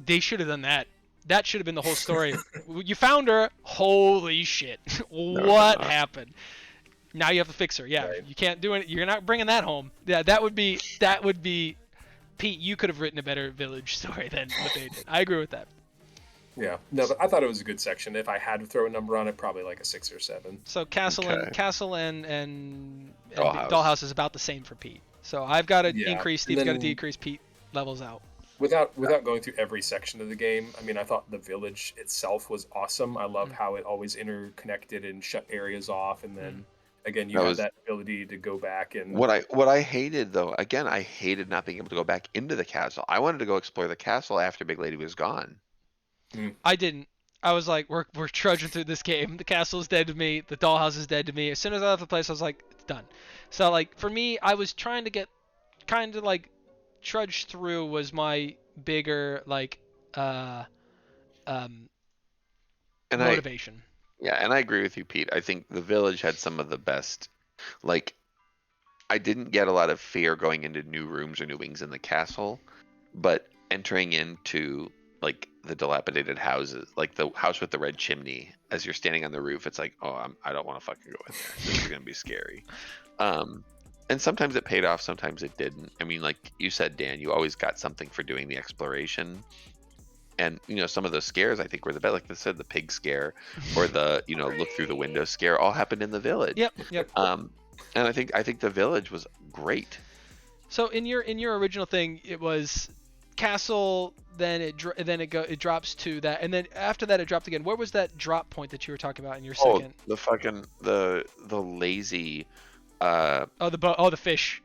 They should have done that. That should have been the whole story. You found her. Holy shit! What happened? Now you have to fix her. Yeah, Right. you can't do it. You're not bringing that home. Yeah, that would be. Pete, you could have written a better village story than what they did. I agree with that. Yeah, no, but I thought it was a good section. If I had to throw a number on it, probably like a 6 or 7. So Castle Okay. and Dollhouse. Dollhouse is about the same for Pete. So I've got to Yeah, increase. and Steve's got to then- decrease. Pete levels out. Without going through every section of the game, I mean, I thought the village itself was awesome. I love how it always interconnected and shut areas off, and then again, you That had was- that ability to go back and What I hated though, again, I hated not being able to go back into the castle. I wanted to go explore the castle after Big Lady was gone. I didn't. I was like, we're trudging through this game. The castle is dead to me. The dollhouse is dead to me. As soon as I left the place, I was like, it's done. So like for me, I was trying to get kind of like trudge through was my bigger like And motivation. and I agree with you, Pete. I think the village had some of the best. Like, I didn't get a lot of fear going into new rooms or new wings in the castle, but entering into like the dilapidated houses, like the house with the red chimney. As you're standing on the roof, it's like, oh, I don't want to fucking go in there. This is gonna be scary. And sometimes it paid off, sometimes it didn't. I mean, like you said, Dan, you always got something for doing the exploration. And some of those scares I think were the best. Like I said, the pig scare or the look through the window scare all happened in the village. Yep. And I think the village was great. So in your original thing, it was castle, then it drops to that, and then after that it dropped again. Where was that drop point that you were talking about in your second? The fucking the lazy. The fish.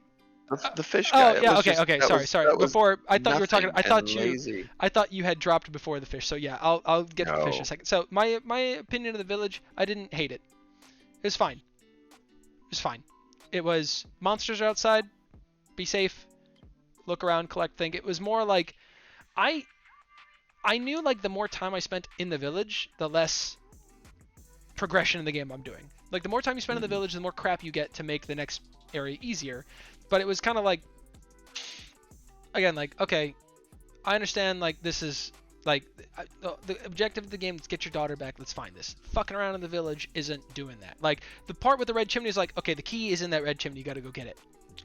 The fish guy. Oh yeah, okay. Sorry. Before I thought you were talking. I thought you had dropped before the fish. So yeah, I'll get to the fish in a second. So my opinion of the village, I didn't hate it. It was fine. It was monsters are outside. Be safe. Look around, collect things. It was more like I knew like the more time I spent in the village, the less progression in the game I'm doing. Like the more time you spend in the village, the more crap you get to make the next area easier. But it was kind of like, again, like, okay, I understand, like, this is, like, the objective of the game is get your daughter back, let's find this. Fucking around in the village isn't doing that. Like, the part with the red chimney is like, okay, the key is in that red chimney, you gotta go get it.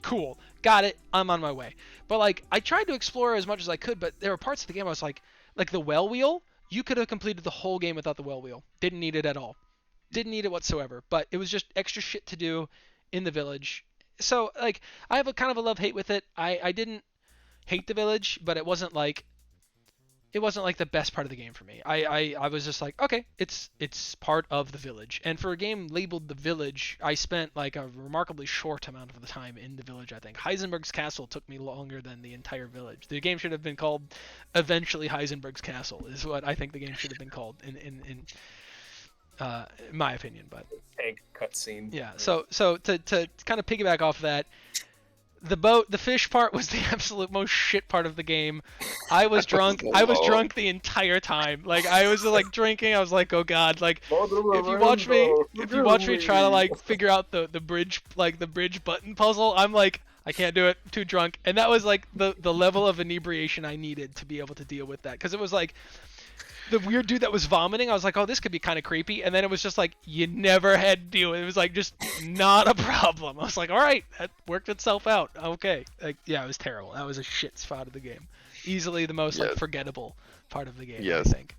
Cool, got it, I'm on my way. But, like, I tried to explore as much as I could, but there were parts of the game I was like the well wheel, you could have completed the whole game without the well wheel. Didn't need it at all. Didn't need it whatsoever. But it was just extra shit to do in the village. So, like, I have a kind of a love-hate with it. I didn't hate the village, but it wasn't like the best part of the game for me. I was just like, okay, it's part of the village. And for a game labeled The Village, I spent like a remarkably short amount of the time in the village, I think. Heisenberg's Castle took me longer than the entire village. The game should have been called Eventually Heisenberg's Castle, is what I think the game should have been called in my opinion. But tank cutscene. Yeah. So to kind of piggyback off that, the fish part was the absolute most shit part of the game. I was drunk. I was drunk the entire time. Like I was like drinking. I was like, oh god. Like if you watch me try to like figure out the bridge button puzzle, I'm like, I can't do it. I'm too drunk. And that was like the level of inebriation I needed to be able to deal with that, because it was like the weird dude that was vomiting. I was like, oh, this could be kind of creepy. And then it was just like, you never had to deal with it. It was like, just not a problem. I was like, all right, that worked itself out. Okay. Like, yeah, it was terrible. That was a shit spot of the game. Easily the most like forgettable part of the game, I think.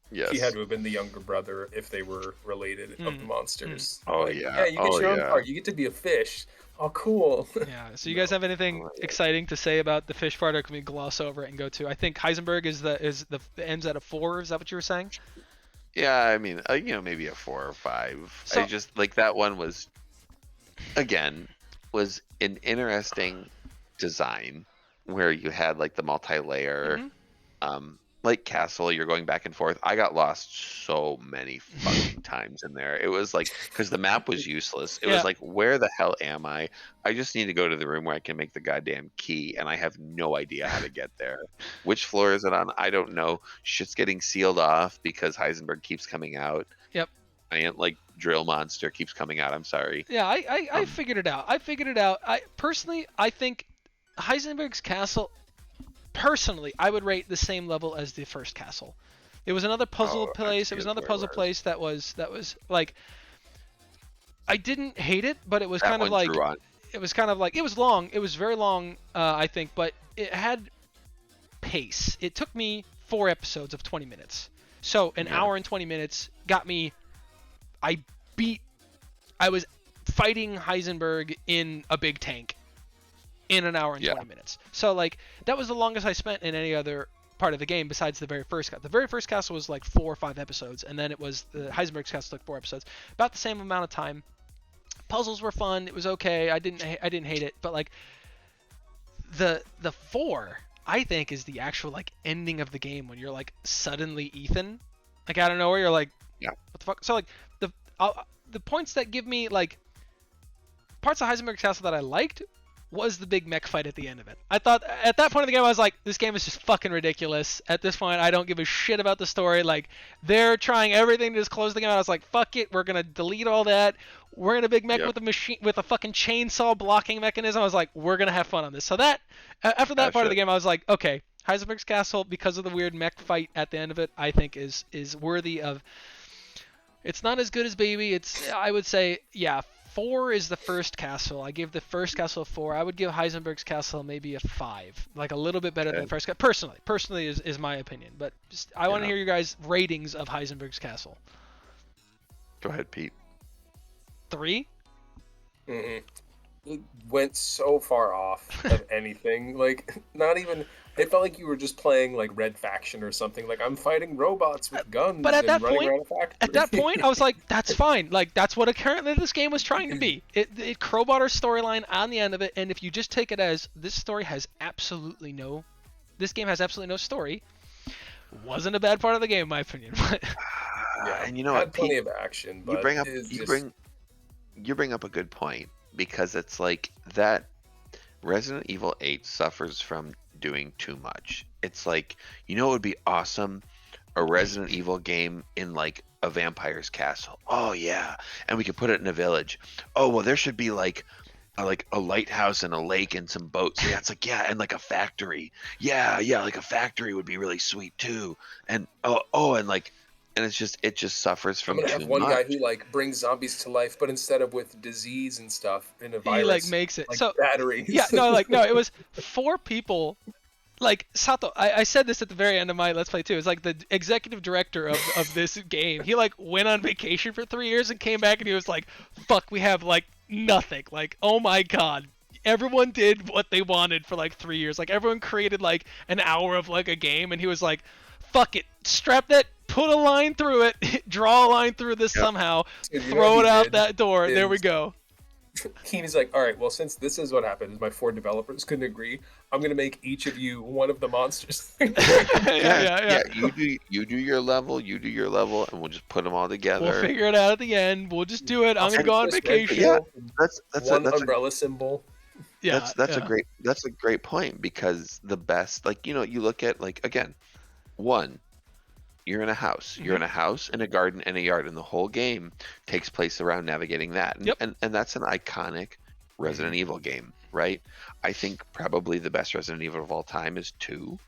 Yes. He had to have been the younger brother if they were related of the monsters. Oh, like, yeah. You get your own part. You get to be a fish. Oh, cool. Yeah. So you guys have anything exciting to say about the fish part, or can we gloss over it and go to? I think Heisenberg is the ends at a 4. Is that what you were saying? Yeah, I mean, maybe a 4 or 5. So, I just like that one was an interesting design where you had like the multi-layer, like castle. You're going back and forth. I got lost so many fucking times in there. It was like, because the map was useless. It was like, where the hell am I? I just need to go to the room where I can make the goddamn key, and I have no idea how to get there. Which floor is it on? I don't know. Shit's getting sealed off because Heisenberg keeps coming out. Yep. Like drill monster keeps coming out. I'm sorry. Yeah, I figured it out. I personally think Heisenberg's Castle, personally, I would rate the same level as the first castle. It was another puzzle place. It was another puzzle place that was like, I didn't hate it, but it was kind of like, it was long. It was very long, I think, but it had pace. It took me 4 episodes of 20 minutes. So an hour and 20 minutes got me, I was fighting Heisenberg in a big tank in an hour and 20 minutes. So like, that was the longest I spent in any other part of the game besides the very first castle. The very first castle was like 4 or 5 episodes, and then it was the Heisenberg's Castle took 4 episodes. About the same amount of time. Puzzles were fun. It was okay. I didn't hate it, but like the 4, I think, is the actual like ending of the game when you're like suddenly Ethan, like out of nowhere. You're like, what the fuck? So like the points that give me like parts of Heisenberg's Castle that I liked was the big mech fight at the end of it. I thought at that point of the game I was like, this game is just fucking ridiculous. At this point I don't give a shit about the story. Like, they're trying everything to just close the game out. I was like, fuck it, we're gonna delete all that. We're in a big mech with a machine with a fucking chainsaw blocking mechanism. I was like, we're gonna have fun on this. So that after that part of the game I was like, okay, Heisenberg's Castle, because of the weird mech fight at the end of it, I think is worthy of. It's not as good as Baby. I would say, yeah, 4 is the first castle. I give the first castle a 4. I would give Heisenberg's Castle maybe a 5, like a little bit better than the first. Personally is my opinion, but I want to hear you guys' ratings of Heisenberg's Castle. Go ahead, Pete. 3. Mm-mm. It went so far off of anything. Like, not even. It felt like you were just playing like Red Faction or something. Like, I'm fighting robots with guns but at and that running point, around a factory. At that point, I was like, that's fine. Like, that's what apparently this game was trying to be. It crowbarred our storyline on the end of it, and if you just take it as this game has absolutely no story, wasn't a bad part of the game, in my opinion. Yeah, and you know had what, plenty Pete, of action. you But bring up a good point, because it's like that Resident Evil 8 suffers from doing too much. It's like, it would be awesome, a Resident Evil game in like a vampire's castle. Oh yeah, and we could put it in a village. Oh well, there should be like a lighthouse and a lake and some boats. Yeah, it's like, yeah, and like a factory. Yeah, like a factory would be really sweet too. And and it just suffers from I'm gonna too have one much. guy who like brings zombies to life, but instead of with disease and stuff in a virus, he like makes it like so. batteries. Yeah, no, it was 4 people. Like, Sato, I said this at the very end of my Let's Play too. It's like the executive director of this game. He like went on vacation for 3 years and came back and he was like, fuck, we have like nothing. Like, oh my god. Everyone did what they wanted for like 3 years. Like, everyone created like an hour of like a game and he was like, fuck it, strap that, put a line through it, draw a line through this somehow, Dude, throw it out that door, there we go. He's like, all right, well, since this is what happened, is my 4 developers couldn't agree, I'm gonna make each of you one of the monsters. yeah. You do your level, and we'll just put them all together. We'll figure it out at the end. We'll just do it. I'm gonna go on vacation. Yeah, that's one umbrella symbol. Yeah, that's a great point, because the best, like, you look at, like, again, one, you're in a house. You're in a house, in a garden, and a yard, and the whole game takes place around navigating that. And, and that's an iconic Resident Evil game, right? I think probably the best Resident Evil of all time is 2,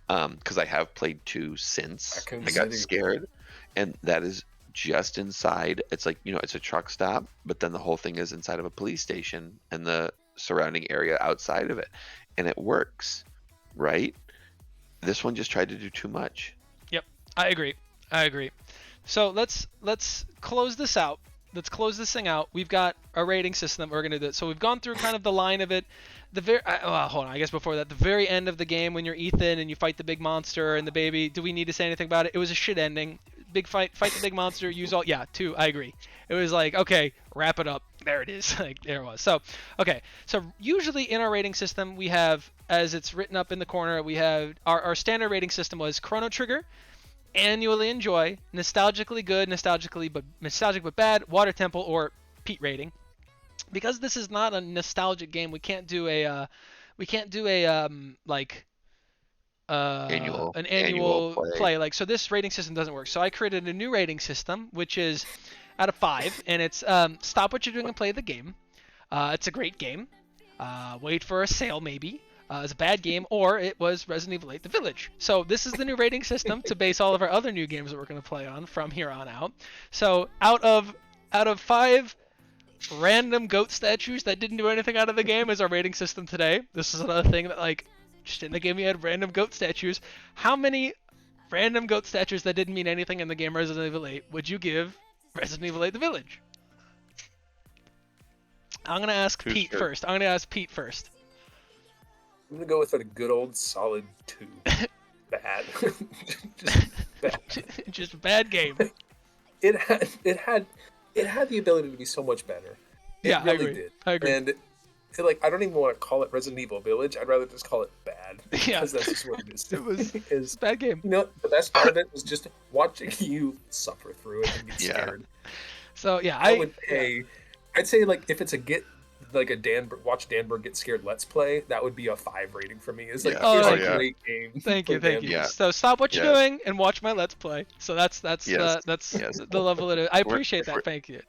because I have played 2 since I got scared, and that is just inside. It's like, it's a truck stop, but then the whole thing is inside of a police station and the surrounding area outside of it, and it works, right? This one just tried to do too much. I agree. So let's close this out. Let's close this thing out. We've got a rating system we're gonna do. So we've gone through kind of the line of it. Hold on. I guess before that, the very end of the game when you're Ethan and you fight the big monster and the baby. Do we need to say anything about it? It was a shit ending. Big fight the big monster. Use all. Yeah, 2. I agree. It was like, okay, wrap it up. There it is. Like, there it was. So okay. So usually in our rating system we have, as it's written up in the corner, we have our standard rating system was Chrono Trigger, annually enjoy, nostalgically good, nostalgic but bad, Water Temple, or Pete rating. Because this is not a nostalgic game, we can't do a annual play. Like, so this rating system doesn't work. So I created a new rating system, which is out of 5, and it's stop what you're doing and play the game. It's a great game. Wait for a sale maybe. It's a bad game, or it was Resident Evil 8 The Village. So this is the new rating system to base all of our other new games that we're going to play on from here on out. So out of 5 random goat statues that didn't do anything out of the game is our rating system today. This is another thing that, like, just in the game you had random goat statues. How many random goat statues that didn't mean anything in the game Resident Evil 8 would you give Resident Evil 8 The Village? I'm going to ask Pete first. I'm gonna go with a good old solid 2. Bad. Just bad. Just a bad game. It had the ability to be so much better. It really did. I agree. And I don't even want to call it Resident Evil Village. I'd rather just call it bad. Yeah. Because that's just what it is. It's a bad game. The best part of it was just watching you suffer through it and get scared. So yeah, I'd say, like, if it's watch Danberg get scared let's play, that would be a 5 rating for me. It's like, here's a great game. Thank you. Yeah. So stop what you're doing and watch my let's play. So that's the level it is. I appreciate that. Thank you.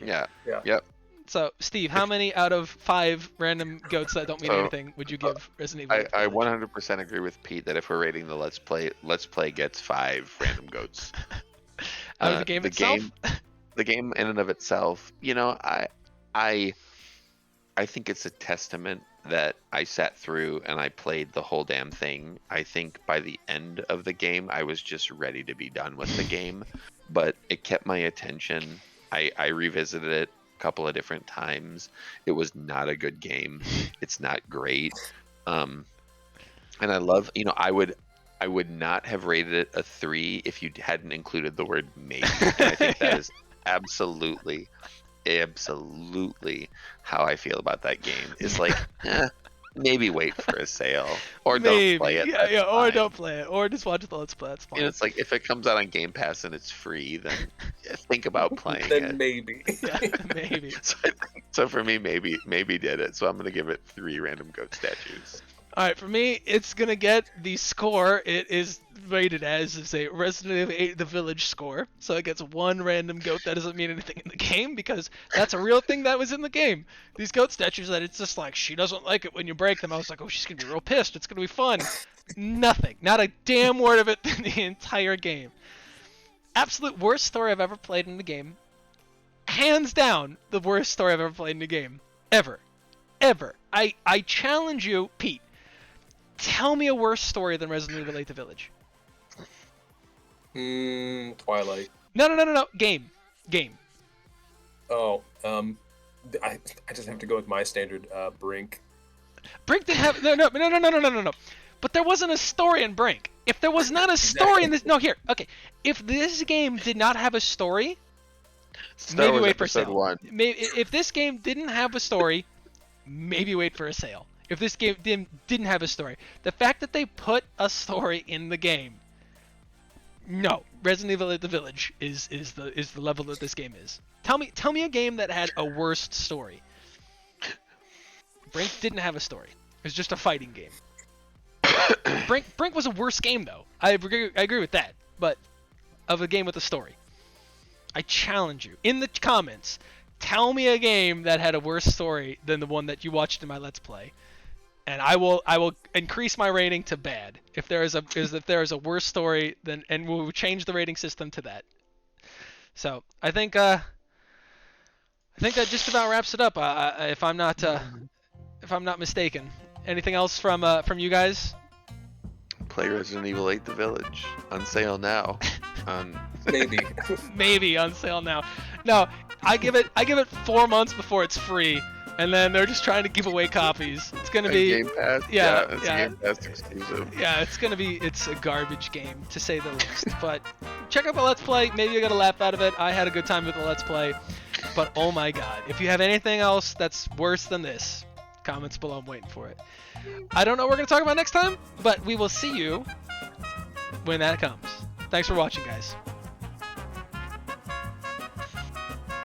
Yeah. Yep. So, Steve, how many out of 5 random goats that don't mean So, anything would you give Resident Evil? I 100% agree with Pete that if we're rating the Let's Play gets 5 random goats. Out of the game itself? The game in and of itself, I think it's a testament that I sat through and I played the whole damn thing. I think by the end of the game, I was just ready to be done with the game, but it kept my attention. I revisited it a couple of different times. It was not a good game. It's not great. And I love, I would not have rated it a 3 if you hadn't included the word maybe. And I think that is absolutely how I feel about that game. It's like, maybe wait for a sale or don't play it. Yeah, or don't play it, or just watch the Let's Play. That's fine. It's like if it comes out on Game Pass and it's free, then think about playing then it. Maybe. Yeah, maybe. So for me, maybe did it. So I'm gonna give it 3 random goat statues. All right, for me, it's gonna get the score. It is rated as a Resident Evil 8 The Village score, so it gets 1 random goat that doesn't mean anything in the game because that's a real thing that was in the game. These goat statues that it's just like she doesn't like it when you break them. I was like, oh, she's gonna be real pissed. It's gonna be fun. Nothing, not a damn word of it in the entire game. Absolute worst story I've ever played in the game. Hands down, the worst story I've ever played in the game, ever. I challenge you, Pete. Tell me a worse story than Resident Evil 8 The Village. Twilight. No. Game. Oh, I just have to go with my standard, Brink. Brink didn't have no. But there wasn't a story in Brink. If there was not a story in this, no, here, okay. If this game did not have a story, Star maybe Wars wait for a Episode sale. 1. Maybe if this game didn't have a story, maybe wait for a sale. If this game didn't have a story, the fact that they put a story in the game, no, Resident Evil 8 The Village is the level that this game is. Tell me a game that had a worst story. Brink didn't have a story. It was just a fighting game. Brink was a worse game though. I agree with that, but of a game with a story. I challenge you in the comments. Tell me a game that had a worse story than the one that you watched in my Let's Play. And I will increase my rating to bad if there is a worse story and we'll change the rating system to that. So I think that just about wraps it up. If I'm not mistaken. Anything else from you guys? Play Resident Evil 8 The Village on sale now. Maybe on sale now. No, I give it 4 months before it's free. And then they're just trying to give away copies. It's gonna be Game Pass. Yeah. Game Pass exclusive. Yeah, it's a garbage game to say the least. But check out the Let's Play. Maybe you got a laugh out of it. I had a good time with the Let's Play. But oh my God, if you have anything else that's worse than this, comments below. I'm waiting for it. I don't know what we're gonna talk about next time, but we will see you when that comes. Thanks for watching, guys.